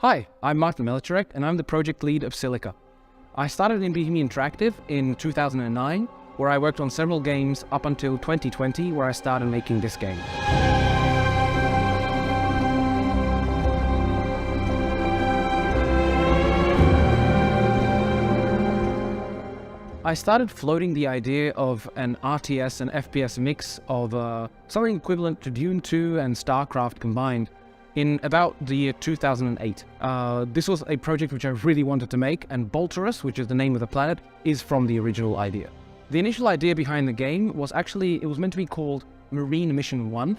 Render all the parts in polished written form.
Hi, I'm Melichárek, and I'm the project lead of Silica. I started in Bohemia Interactive in 2009, where I worked on several games up until 2020, where I started making this game. I started floating the idea of an RTS and FPS mix of something equivalent to Dune 2 and StarCraft combined in about the year 2008. This was a project which I really wanted to make, and Baltarus, which is the name of the planet, is from the original idea. The initial idea behind the game was actually, it was meant to be called Marine Mission 1,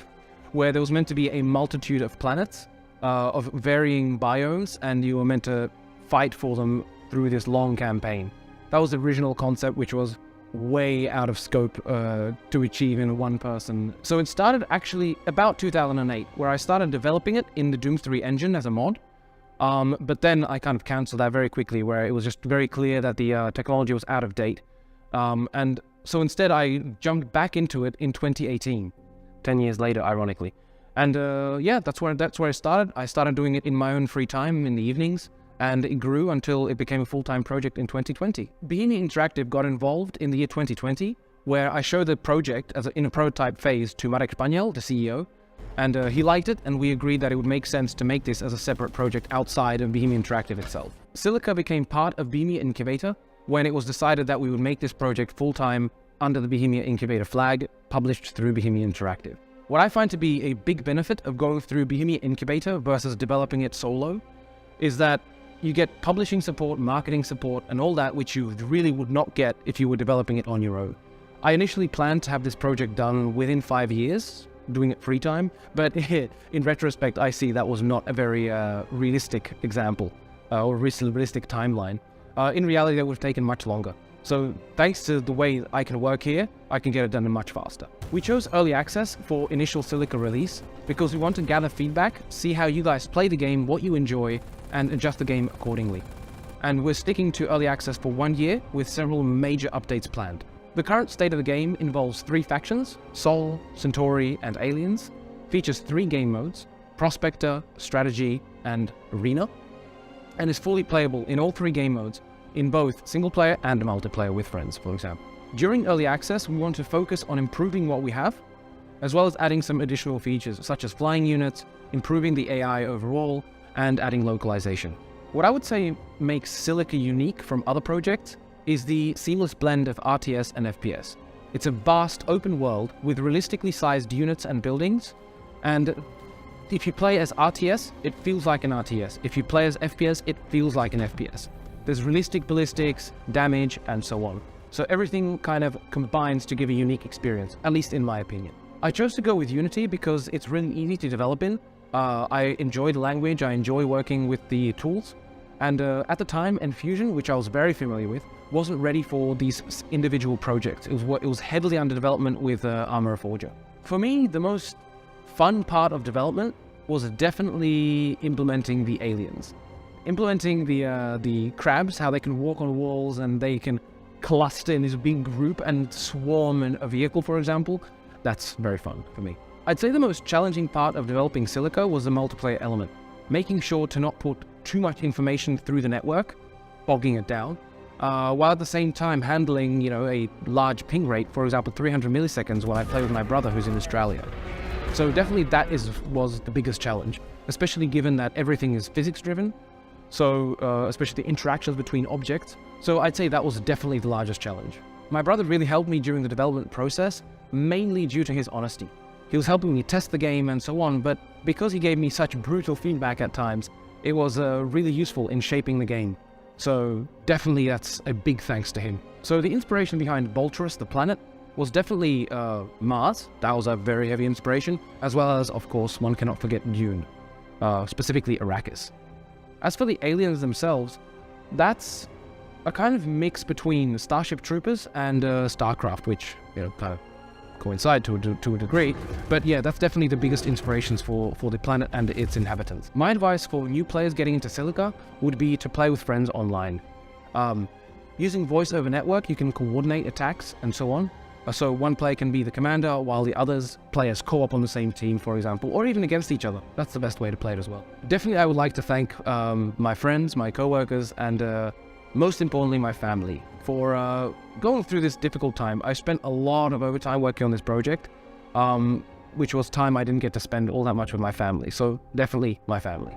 where there was meant to be a multitude of planets of varying biomes, and you were meant to fight for them through this long campaign. That was the original concept, which was way out of scope to achieve in one person. So it started actually about 2008, where I started developing it in the Doom 3 engine as a mod. But then I kind of cancelled that very quickly, where it was just very clear that the technology was out of date. And so instead I jumped back into it in 2018, 10 years later, ironically. And yeah, that's where I started. I started doing it in my own free time in the evenings, and it grew until it became a full-time project in 2020. Bohemia Interactive got involved in the year 2020, where I showed the project in a prototype phase to Marek Spaniel, the CEO, and he liked it, and we agreed that it would make sense to make this as a separate project outside of Bohemia Interactive itself. Silica became part of Bohemia Incubator when it was decided that we would make this project full-time under the Bohemia Incubator flag, published through Bohemia Interactive. What I find to be a big benefit of going through Bohemia Incubator versus developing it solo is that you get publishing support, marketing support, and all that, which you really would not get if you were developing it on your own. I initially planned to have this project done within 5 years, doing it free time, but in retrospect, I see that was not a very realistic example or realistic timeline. In reality, that would have taken much longer. So thanks to the way I can work here, I can get it done much faster. We chose early access for initial Silica release because we want to gather feedback, see how you guys play the game, what you enjoy, and adjust the game accordingly. And we're sticking to early access for 1 year with several major updates planned. The current state of the game involves 3 factions, Sol, Centauri, and Aliens, features 3 game modes, Prospector, Strategy, and Arena, and is fully playable in all 3 game modes, in both single player and multiplayer with friends, for example. During early access, we want to focus on improving what we have, as well as adding some additional features, such as flying units, improving the AI overall, and adding localization. What I would say makes Silica unique from other projects is the seamless blend of RTS and FPS. It's a vast open world with realistically sized units and buildings, and if you play as RTS, it feels like an RTS. If you play as FPS, it feels like an FPS. There's realistic ballistics, damage, and so on. So everything kind of combines to give a unique experience, at least in my opinion. I chose to go with Unity because it's really easy to develop in. I enjoy the language, I enjoy working with the tools, and at the time, Enfusion, which I was very familiar with, wasn't ready for these individual projects. It was heavily under development with Armor Forger. For me, the most fun part of development was definitely implementing the aliens. Implementing the crabs, how they can walk on walls and they can cluster in this big group and swarm in a vehicle, for example, that's very fun for me. I'd say the most challenging part of developing Silica was the multiplayer element, making sure to not put too much information through the network, bogging it down, while at the same time handling, a large ping rate, for example, 300 milliseconds when I play with my brother who's in Australia. So definitely that was the biggest challenge, especially given that everything is physics driven, so especially the interactions between objects. So I'd say that was definitely the largest challenge. My brother really helped me during the development process, mainly due to his honesty. He was helping me test the game and so on, but because he gave me such brutal feedback at times, it was really useful in shaping the game. So definitely that's a big thanks to him. So the inspiration behind Baltarus, the planet, was definitely Mars. That was a very heavy inspiration, as well as, of course, one cannot forget Dune, specifically Arrakis. As for the aliens themselves, that's a kind of mix between Starship Troopers and StarCraft, which, kind of coincide to a degree, but yeah, that's definitely the biggest inspirations for the planet and its inhabitants. My advice for new players getting into Silica would be to play with friends online. Using voice over network, you can coordinate attacks and so on. So one player can be the commander while the others players co-op on the same team, for example, or even against each other. That's the best way to play it as well. Definitely, I would like to thank my friends, my co-workers, and most importantly, my family for going through this difficult time. I spent a lot of overtime working on this project, which was time I didn't get to spend all that much with my family. So definitely my family.